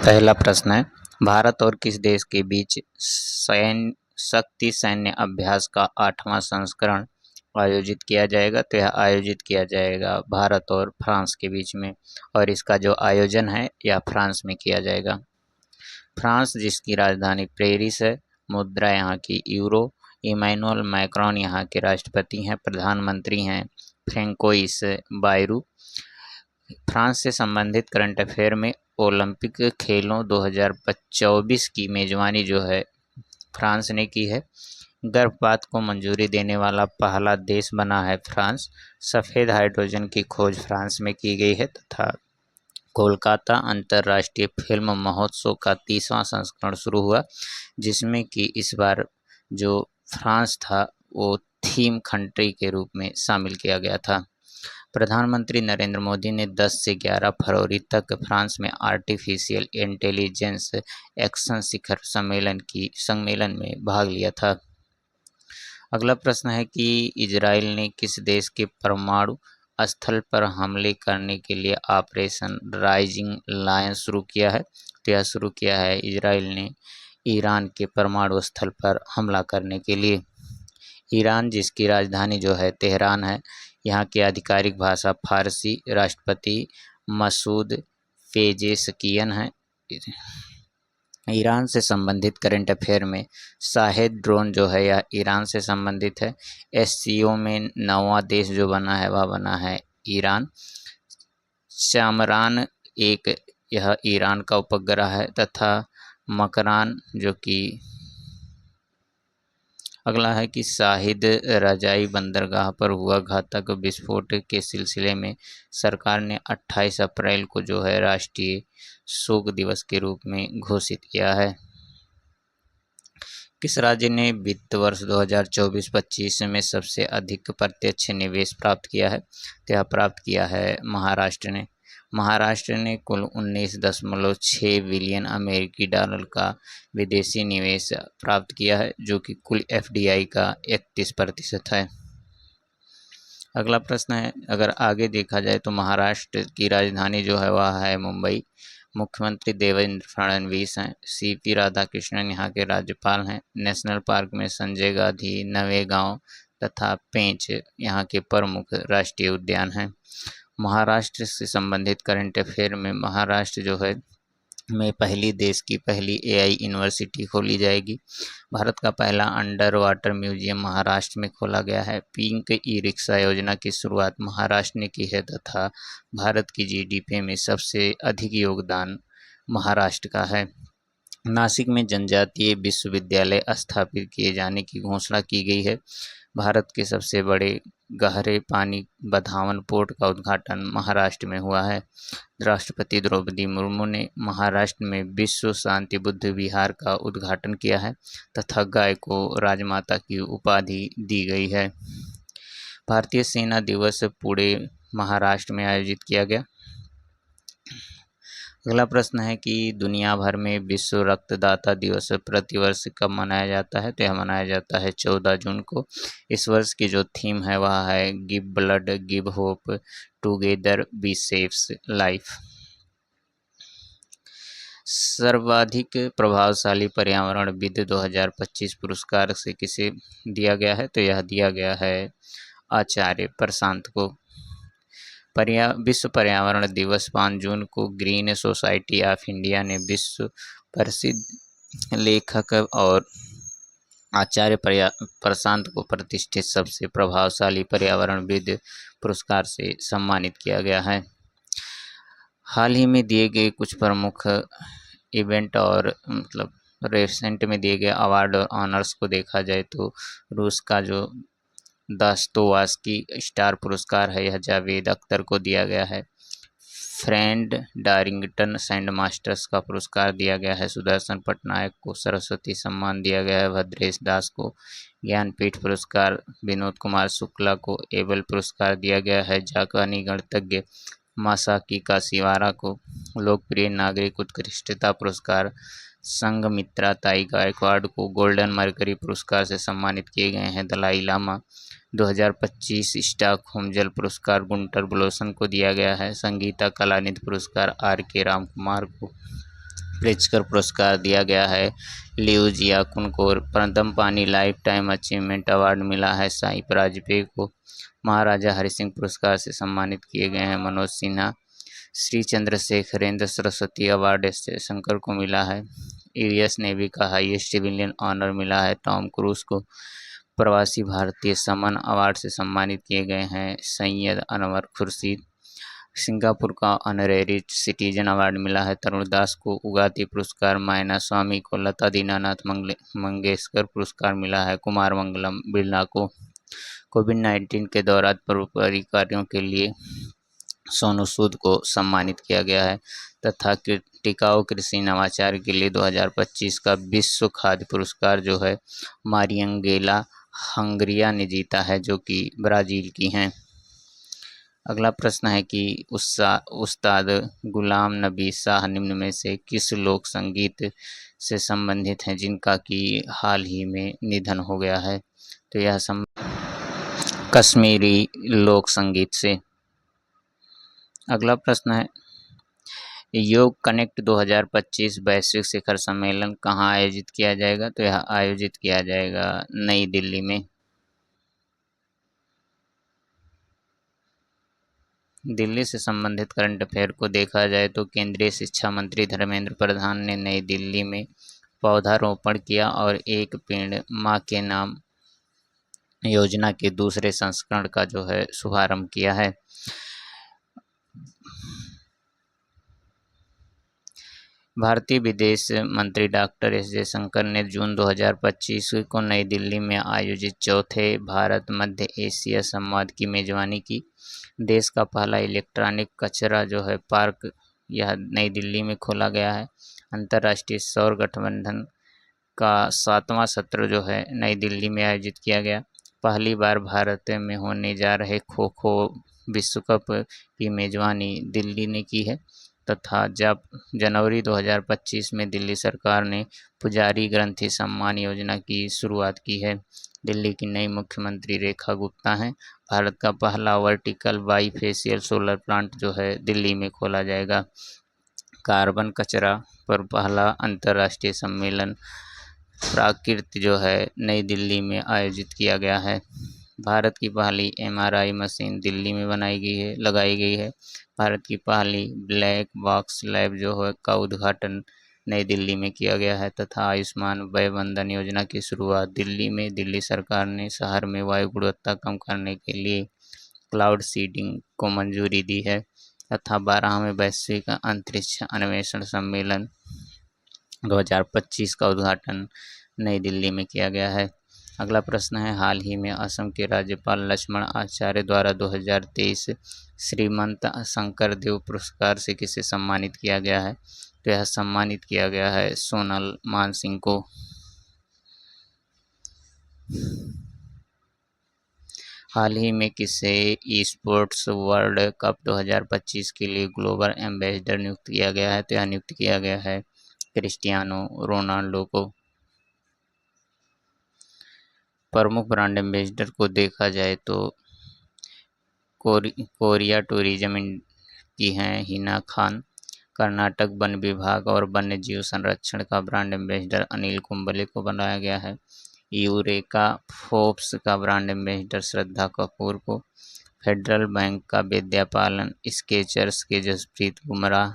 पहला प्रश्न है, भारत और किस देश के बीच शक्ति सैन्य अभ्यास का 8वां संस्करण आयोजित किया जाएगा? तो यह आयोजित किया जाएगा भारत और फ्रांस के बीच में, और इसका जो आयोजन है यह फ्रांस में किया जाएगा। फ्रांस, जिसकी राजधानी पेरिस है, मुद्रा यहाँ की यूरो। इमैनुअल मैक्रोन यहाँ के राष्ट्रपति हैं। प्रधानमंत्री हैं फ्रेंकोइस बायरू। फ्रांस से संबंधित करंट अफेयर में ओलंपिक खेलों 2024 की मेजबानी जो है फ्रांस ने की है। गर्भपात को मंजूरी देने वाला पहला देश बना है फ्रांस। सफ़ेद हाइड्रोजन की खोज फ्रांस में की गई है तथा कोलकाता अंतर्राष्ट्रीय फिल्म महोत्सव का 30वां संस्करण शुरू हुआ, जिसमें कि इस बार जो फ्रांस था वो थीम कंट्री के रूप में शामिल किया गया था। प्रधानमंत्री नरेंद्र मोदी ने 10 से 11 फरवरी तक फ्रांस में आर्टिफिशियल इंटेलिजेंस एक्शन शिखर सम्मेलन में भाग लिया था। अगला प्रश्न है कि इजराइल ने किस देश के परमाणु स्थल पर हमले करने के लिए ऑपरेशन राइजिंग लायन शुरू किया है? तो यह शुरू किया है इजराइल ने ईरान के परमाणु स्थल पर हमला करने के लिए। ईरान, जिसकी राजधानी जो है तेहरान है, यहाँ की आधिकारिक भाषा फारसी। राष्ट्रपति मसूद पेजेशकियन है। ईरान से संबंधित करंट अफेयर में शाहेद ड्रोन जो है यह ईरान से संबंधित है। एससीओ में 9वां देश जो बना है वह बना है ईरान। चामरान एक यह ईरान का उपग्रह है तथा मकरान जो कि अगला है कि शाहिद रजाई बंदरगाह पर हुआ घातक विस्फोट के सिलसिले में सरकार ने 28 अप्रैल को जो है राष्ट्रीय शोक दिवस के रूप में घोषित किया है। किस राज्य ने वित्त वर्ष 2024-25 में सबसे अधिक प्रत्यक्ष निवेश प्राप्त किया है? तो यह प्राप्त किया है महाराष्ट्र ने। महाराष्ट्र ने कुल 19.6 बिलियन अमेरिकी डॉलर का विदेशी निवेश प्राप्त किया है, जो कि कुल एफडीआई का 31% है। अगला प्रश्न है, अगर आगे देखा जाए तो महाराष्ट्र की राजधानी जो है वह है मुंबई। मुख्यमंत्री देवेंद्र फडणवीस हैं। सीपी राधाकृष्णन यहाँ के राज्यपाल हैं। नेशनल पार्क में संजय गांधी, नवेगांव तथा पेंच यहाँ के प्रमुख राष्ट्रीय उद्यान हैं। महाराष्ट्र से संबंधित करंट अफेयर में महाराष्ट्र जो है में देश की पहली एआई यूनिवर्सिटी खोली जाएगी। भारत का पहला अंडर वाटर म्यूजियम महाराष्ट्र में खोला गया है। पिंक ई रिक्शा योजना की शुरुआत महाराष्ट्र ने की है तथा भारत की जीडीपी में सबसे अधिक योगदान महाराष्ट्र का है। नासिक में जनजातीय विश्वविद्यालय स्थापित किए जाने की घोषणा की गई है। भारत के सबसे बड़े गहरे पानी बधावन पोर्ट का उद्घाटन महाराष्ट्र में हुआ है। राष्ट्रपति द्रौपदी मुर्मू ने महाराष्ट्र में विश्व शांति बुद्ध विहार का उद्घाटन किया है तथा गाय को राजमाता की उपाधि दी गई है। भारतीय सेना दिवस पुणे महाराष्ट्र में आयोजित किया गया। अगला प्रश्न है कि दुनिया भर में विश्व रक्तदाता दिवस प्रतिवर्ष कब मनाया जाता है? तो यह मनाया जाता है 14 जून को। इस वर्ष की जो थीम है वह है give blood, give hope, together we saves life. सर्वाधिक प्रभावशाली पर्यावरणविद 2025 पुरस्कार से किसे दिया गया है? तो यह दिया गया है आचार्य प्रशांत को। विश्व पर्यावरण दिवस 5 जून को ग्रीन सोसाइटी ऑफ इंडिया ने विश्व प्रसिद्ध लेखक और आचार्य प्रशांत को प्रतिष्ठित सबसे प्रभावशाली पर्यावरणविद पुरस्कार से सम्मानित किया गया है। हाल ही में दिए गए कुछ प्रमुख इवेंट और रिसेंट में दिए गए अवार्ड और ऑनर्स को देखा जाए तो रूस का जो दास्तोवस्की स्टार पुरस्कार है यह जावेद अख्तर को दिया गया है। फ्रेंड डारिंगटन सैंड मास्टर्स का पुरस्कार दिया गया है। सुदर्शन पटनायक को सरस्वती सम्मान दिया गया है। भद्रेश दास को ज्ञानपीठ पुरस्कार, विनोद कुमार शुक्ला को एबल पुरस्कार दिया गया है। जापानी गणितज्ञ मासाकी काशिवारा को लोकप्रिय नागरिक उत्कृष्टता पुरस्कार, संघमित्रा ताई गायकवाड़ को गोल्डन मरकरी पुरस्कार से सम्मानित किए गए हैं। दलाई लामा 2025 स्टॉकहोम जल पुरस्कार गुंटर ब्लोसन को दिया गया है। संगीता कलानिधि पुरस्कार आर के रामकुमार को प्रिtzker पुरस्कार दिया गया है। लियू जियाकुन को प्रथम पानी लाइफ टाइम अचीवमेंट अवार्ड मिला है। साई वाजपेयी को महाराजा हरि सिंह पुरस्कार से सम्मानित किए गए हैं। मनोज सिन्हा श्री चंद्रशेखरेंद्र सरस्वती अवार्ड एस जयशंकर को मिला है। यूएस नेवी का हाईएस्ट सिविलियन ऑनर मिला है। टॉम क्रूज को प्रवासी भारतीय सम्मान अवार्ड से सम्मानित किए गए हैं। सैयद अनवर खुर्शीद सिंगापुर का ऑनरेरी सिटीजन अवार्ड मिला है। तरुण दास को उगाती पुरस्कार, मायना स्वामी को लता दीनानाथ मंगेशकर पुरस्कार मिला है। कुमार मंगलम बिरला को कोविड-19 के दौरान परोपकारी कार्यों के लिए सोनू सूद को सम्मानित किया गया है तथा टिकाऊ कृषि नवाचार के लिए 2025 का विश्व खाद्य पुरस्कार जो है मारियंगेला हंगरिया ने जीता है, जो कि ब्राज़ील की हैं। अगला प्रश्न है कि उस्ताद गुलाम नबी शाह निम्न में से किस लोक संगीत से संबंधित हैं जिनका कि हाल ही में निधन हो गया है? तो यह कश्मीरी लोक संगीत से। अगला प्रश्न है योग कनेक्ट 2025 वैश्विक शिखर सम्मेलन कहाँ आयोजित किया जाएगा? तो यह आयोजित किया जाएगा नई दिल्ली में। दिल्ली से संबंधित करंट अफेयर को देखा जाए तो केंद्रीय शिक्षा मंत्री धर्मेंद्र प्रधान ने नई दिल्ली में पौधारोपण किया और एक पेड़ मां के नाम योजना के दूसरे संस्करण का जो है शुभारंभ किया है। भारतीय विदेश मंत्री डॉक्टर एस जयशंकर ने जून 2025 को नई दिल्ली में आयोजित चौथे भारत मध्य एशिया संवाद की मेजबानी की। देश का पहला इलेक्ट्रॉनिक कचरा जो है पार्क यह नई दिल्ली में खोला गया है। अंतर्राष्ट्रीय सौर गठबंधन का 7वां सत्र जो है नई दिल्ली में आयोजित किया गया। पहली बार भारत में होने जा रहे खो खो विश्व कप की मेजबानी दिल्ली ने की है तथा जब जनवरी 2025 में दिल्ली सरकार ने पुजारी ग्रंथि सम्मान योजना की शुरुआत की है। दिल्ली की नई मुख्यमंत्री रेखा गुप्ता हैं। भारत का पहला वर्टिकल बाईफेशियल सोलर प्लांट जो है दिल्ली में खोला जाएगा। कार्बन कचरा पर पहला अंतर्राष्ट्रीय सम्मेलन प्राकृत जो है नई दिल्ली में आयोजित किया गया है। भारत की पहली एमआरआई मशीन दिल्ली में लगाई गई है। भारत की पहली ब्लैक बॉक्स लैब जो है का उद्घाटन नई दिल्ली में किया गया है तथा आयुष्मान वय वंदन योजना की शुरुआत दिल्ली में। दिल्ली सरकार ने शहर में वायु गुणवत्ता कम करने के लिए क्लाउड सीडिंग को मंजूरी दी है तथा 12वें वैश्विक अंतरिक्ष अन्वेषण सम्मेलन 2025 का उद्घाटन नई दिल्ली में किया गया है। अगला प्रश्न है हाल ही में असम के राज्यपाल लक्ष्मण आचार्य द्वारा 2023 श्रीमंत शंकरदेव पुरस्कार से किसे सम्मानित किया गया है? तो यह सम्मानित किया गया है सोनल मानसिंह को। हाल ही में किसे ई स्पोर्ट्स वर्ल्ड कप 2025 के लिए ग्लोबल एम्बेसडर नियुक्त किया गया है? तो यह नियुक्त किया गया है क्रिस्टियानो रोनाल्डो को। प्रमुख ब्रांड एम्बेसडर को देखा जाए तो कोरिया टूरिज्म की हैं हिना खान। कर्नाटक वन विभाग और वन्य जीव संरक्षण का ब्रांड एम्बेसडर अनिल कुंबले को बनाया गया है। यूरेका फोर्ब्स का ब्रांड एम्बेसडर श्रद्धा कपूर को। फेडरल बैंक का विद्या पालन, स्केचर्स के जसप्रीत बुमराह,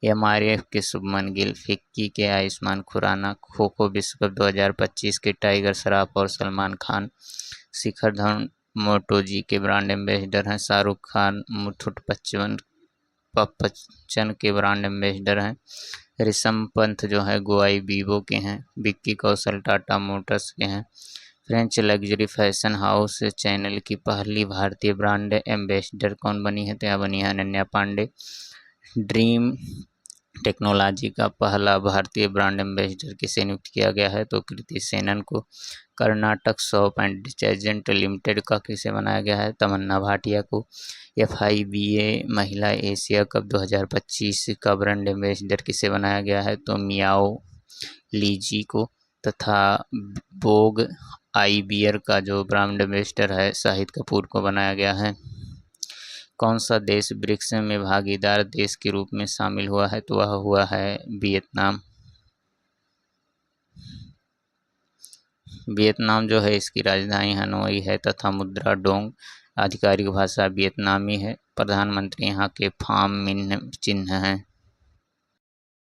एमआरएफ के शुभमन गिल, फिक्की के आयुष्मान खुराना, खो खो विश्व कप 2025 के टाइगर श्रॉफ और सलमान खान, शिखर धवन मोटोजी के ब्रांड एम्बेसडर हैं। शाहरुख खान मुथुट बच्चन के ब्रांड एम्बेसडर हैं। ऋषभ पंत जो है गोवाई वीवो के हैं। विक्की कौशल टाटा मोटर्स के हैं। French luxury fashion house channel की पहली भारतीय ब्रांड एम्बेसडर कौन बनी है? तो यह बनी है अनन्या पांडे। ड्रीम टेक्नोलॉजी का पहला भारतीय ब्रांड एम्बेसडर किसे नियुक्त किया गया है? तो कृति सेनन को। Karnataka soap and detergent limited का किसे बनाया गया है? तमन्ना भाटिया को। FIBA महिला एशिया कप 2025 का ब्रांड एम्बेसडर किसे बनाया गया है? तो मियाओ लीजी को तथा बोग आई बियर का जो ब्रांड एम्बेसडर है शाहिद कपूर को बनाया गया है। कौन सा देश ब्रिक्स में भागीदार देश के रूप में शामिल हुआ है? तो वह हुआ है वियतनाम। वियतनाम जो है इसकी राजधानी हनोई है तथा मुद्रा डोंग, आधिकारिक भाषा वियतनामी है। प्रधानमंत्री यहाँ के फाम मिन्ह चिन्ह हैं।